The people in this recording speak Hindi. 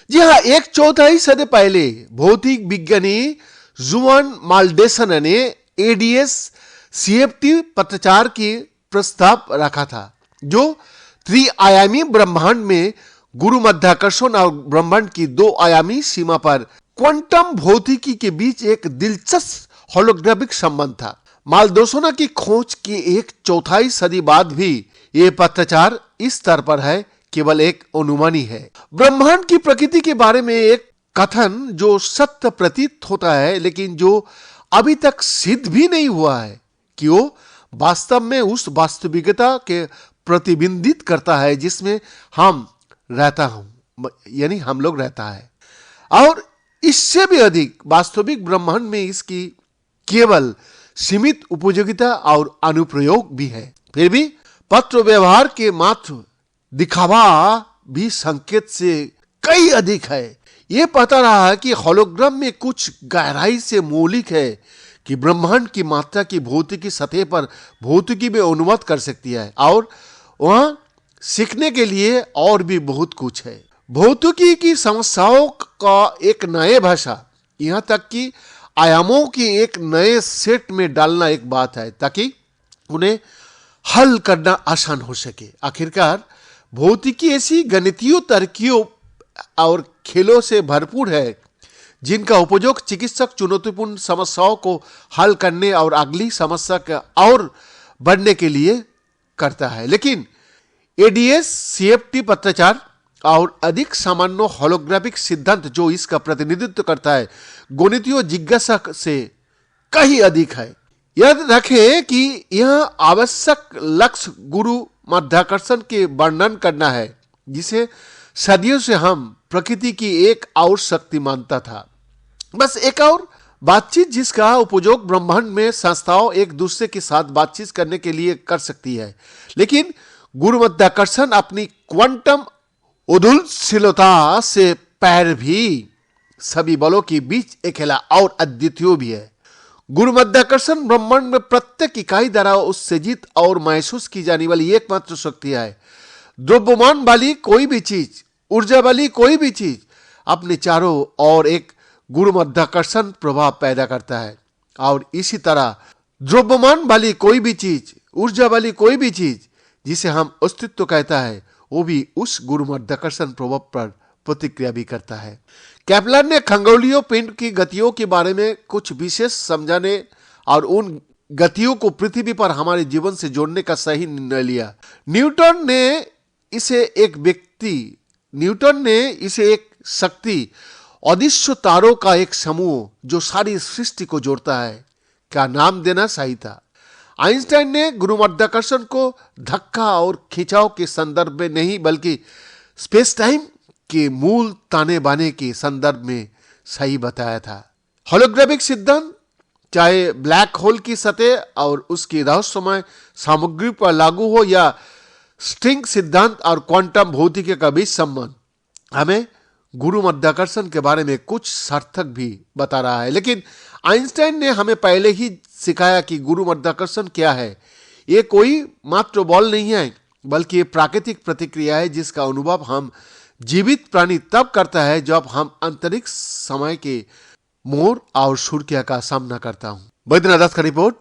जी हाँ, एक चौथाई सदी पहले भौतिक विज्ञानी जुआन माल्डेसन ने एडीएस सीएफटी पत्राचार की प्रस्ताव रखा था, जो त्रिआयामी ब्रह्मांड में गुरु मध्याकर्षण और ब्रह्मांड की दो आयामी सीमा पर क्वांटम भौतिकी के बीच एक दिलचस्प होलोग्राफिक संबंध था। माल्डेसन की खोज की एक चौथाई सदी बाद भी यह पत्राचार इस स्तर पर है, केवल एक अनुमानी है। ब्रह्मांड की प्रकृति के बारे में एक कथन जो सत्य प्रतीत होता है, लेकिन जो अभी तक सिद्ध भी नहीं हुआ है कि वो वास्तव में उस वास्तविकता के प्रतिबिंबित करता है जिसमें हम रहता हूं, यानी हम लोग रहता है। और इससे भी अधिक वास्तविक ब्रह्मांड में इसकी केवल सीमित उपयोगिता और अनुप्रयोग भी है। फिर भी पत्र व्यवहार के मात्र दिखावा भी संकेत से कई अधिक है। यह पता रहा है कि होलोग्राम में कुछ गहराई से मौलिक है कि ब्रह्मांड की मात्रा की भौतिकी सतह पर भौतिकी में अनुवाद कर सकती है, और वहां सीखने के लिए और भी बहुत कुछ है। भौतिकी की समस्याओं का एक नए भाषा, यहां तक कि आयामों की एक नए सेट में डालना एक बात है, ताकि उन्हें हल करना आसान हो सके। आखिरकार भौतिकी ऐसी गणितीय तरकीबों और खेलों से भरपूर है जिनका उपयोग चिकित्सक चुनौतीपूर्ण समस्याओं को हल करने और अगली समस्या का और बढ़ने के लिए करता है। लेकिन एडीएस सीएफटी पत्राचार और अधिक सामान्य होलोग्राफिक सिद्धांत जो इसका प्रतिनिधित्व करता है, गणितीय जिज्ञासा से कहीं अधिक है। याद रखें कि यह आवश्यक लक्ष्य गुरु मध्याकर्षण के वर्णन करना है, जिसे सदियों से हम प्रकृति की एक और शक्ति मानता था। बस एक और बातचीत जिसका उपयोग ब्रह्मांड में संस्थाओं एक दूसरे के साथ बातचीत करने के लिए कर सकती है, लेकिन गुरु मध्याकर्षण अपनी क्वांटम उदूलशीलता से पैर भी सभी बलों के बीच अकेला और अद्वितीय भी है। गुरु मध्याकर्षण ब्रह्मांड में प्रत्येक इकाई द्वारा उत्सर्जित और महसूस की जाने वाली एकमात्र शक्ति है। द्रव्यमान वाली कोई भी चीज, ऊर्जा वाली कोई भी चीज अपने चारों ओर एक गुरु मध्याकर्षण प्रभाव पैदा करता है, और इसी तरह द्रव्यमान वाली कोई भी चीज, ऊर्जा वाली कोई भी चीज जिसे हम अस्तित्व कहता है, वो भी उस गुरु मध्याकर्षण प्रभाव पर प्रतिक्रिया भी करता है। केपलर ने खगोलीय पिंड की गतियों के बारे में कुछ विशेष समझाने और उन गतियों को पृथ्वी पर हमारे जीवन से जोड़ने का सही निर्णय लिया। न्यूटन ने इसे एक शक्ति, अदृश्य तारों का एक समूह जो सारी सृष्टि को जोड़ता है, का नाम देना सही था। आइंस्टाइन ने गुरु मध्याकर्षण को धक्का और खिंचाव के संदर्भ में नहीं, बल्कि स्पेस टाइम के मूल ताने बाने के संदर्भ में सही बताया था। होलोग्राफिक सिद्धांत चाहे ब्लैक होल की सतह और उसकी रहस्यमय सामग्री पर लागू हो, या स्ट्रिंग सिद्धांत और क्वांटम भौतिकी का बीच संबंध, हमें गुरु मध्याकर्षण के बारे में कुछ सार्थक भी बता रहा है। लेकिन आइंस्टाइन ने हमें पहले ही सिखाया कि गुरु मध्याकर्षण क्या है। ये कोई मात्र बल नहीं है, बल्कि ये प्राकृतिक प्रतिक्रिया है जिसका अनुभव हम जीवित प्राणी तब करता है जब हम अंतरिक्ष समय के मोड़ और सूर्य का सामना करता हूं। बैद्यनाथ दास का रिपोर्ट।